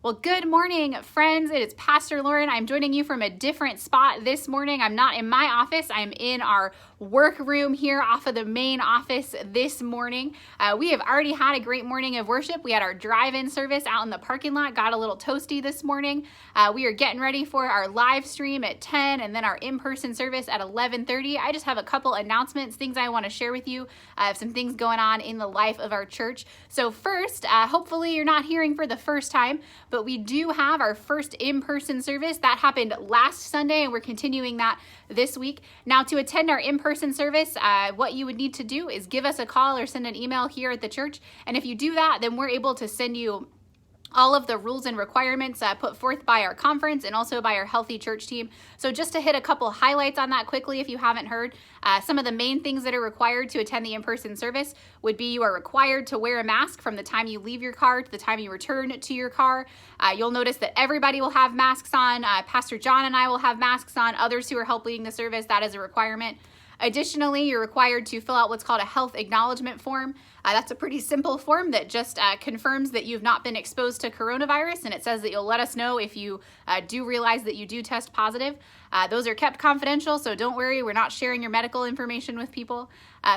Well, good morning, friends. It is Pastor Lauren. I'm joining you from a different spot this morning. I'm not in my office. I'm in our workroom here off of the main office this morning. We have already had a great morning of worship. We had our drive-in service out in the parking lot, got a little toasty this morning. We are getting ready for our live stream at 10 and then our in-person service at 11:30. I just have a couple announcements, things I want to share with you. I have some things going on in the life of our church. So first, hopefully you're not hearing for the first time, but we do have our first in-person service. That happened last Sunday, and we're continuing that this week. Now, to attend our in-person service, what you would need to do is give us a call or send an email here at the church. And if you do that, then we're able to send you all of the rules and requirements put forth by our conference and also by our Healthy Church team. So just to hit a couple highlights on that quickly, if you haven't heard, some of the main things that are required to attend the in-person service would be you are required to wear a mask from the time you leave your car to the time you return to your car. You'll notice that everybody will have masks on. Pastor John and I will have masks on. Others who are helping the service, that is a requirement. Additionally, you're required to fill out what's called a health acknowledgement form. That's a pretty simple form that just confirms that you've not been exposed to coronavirus, and it says that you'll let us know if you do realize that you do test positive. Those are kept confidential, so don't worry, we're not sharing your medical information with people.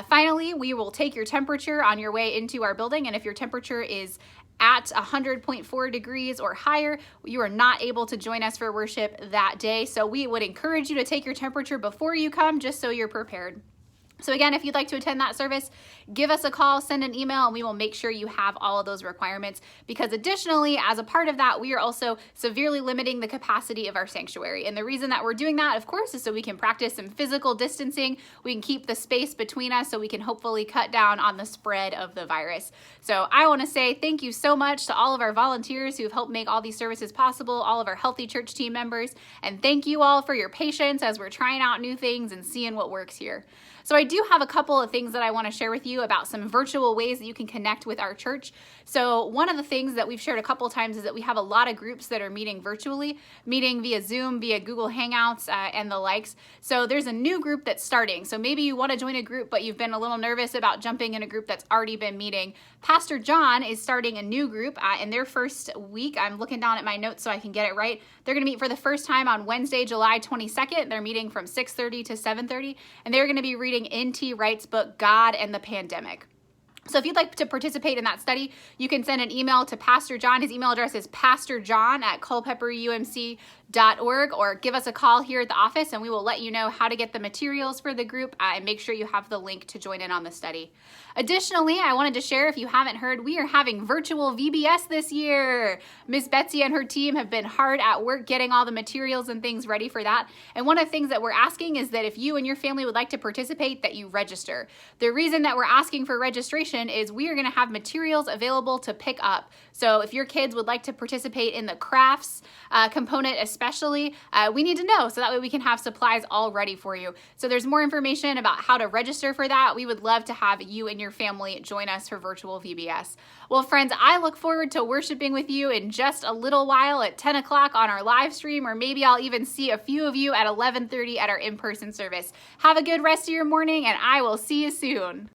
Finally, we will take your temperature on your way into our building, and if your temperature is at 100.4 degrees or higher, you are not able to join us for worship that day. So we would encourage you to take your temperature before you come, just so you're prepared. So again, if you'd like to attend that service, give us a call, send an email, and we will make sure you have all of those requirements, because additionally, as a part of that, we are also severely limiting the capacity of our sanctuary. And the reason that we're doing that, of course, is so we can practice some physical distancing. We can keep the space between us so we can hopefully cut down on the spread of the virus. So I want to say thank you so much to all of our volunteers who have helped make all these services possible, all of our Healthy Church team members, and thank you all for your patience as we're trying out new things and seeing what works here. So I do have a couple of things that I want to share with you about some virtual ways that you can connect with our church. So one of the things that we've shared a couple times is that we have a lot of groups that are meeting virtually, meeting via Zoom, via Google Hangouts, and the likes. So there's a new group that's starting. So maybe you want to join a group, but you've been a little nervous about jumping in a group that's already been meeting. Pastor John is starting a new group in their first week. I'm looking down at my notes so I can get it right. They're going to meet for the first time on Wednesday, July 22nd. They're meeting from 6:30 to 7:30, and they're going to be reading N.T. Wright's book, God and the Pandemic. So if you'd like to participate in that study, you can send an email to Pastor John. His email address is pastorjohn@culpeperumc.org, or give us a call here at the office and we will let you know how to get the materials for the group and make sure you have the link to join in on the study. Additionally, I wanted to share, if you haven't heard, we are having virtual VBS this year. Miss Betsy and her team have been hard at work getting all the materials and things ready for that. And one of the things that we're asking is that if you and your family would like to participate, that you register. The reason that we're asking for registration is we are going to have materials available to pick up. So if your kids would like to participate in the crafts component especially, we need to know so that way we can have supplies all ready for you. So there's more information about how to register for that. We would love to have you and your family join us for virtual VBS. Well, friends, I look forward to worshiping with you in just a little while at 10 o'clock on our live stream, or maybe I'll even see a few of you at 11:30 at our in-person service. Have a good rest of your morning, and I will see you soon.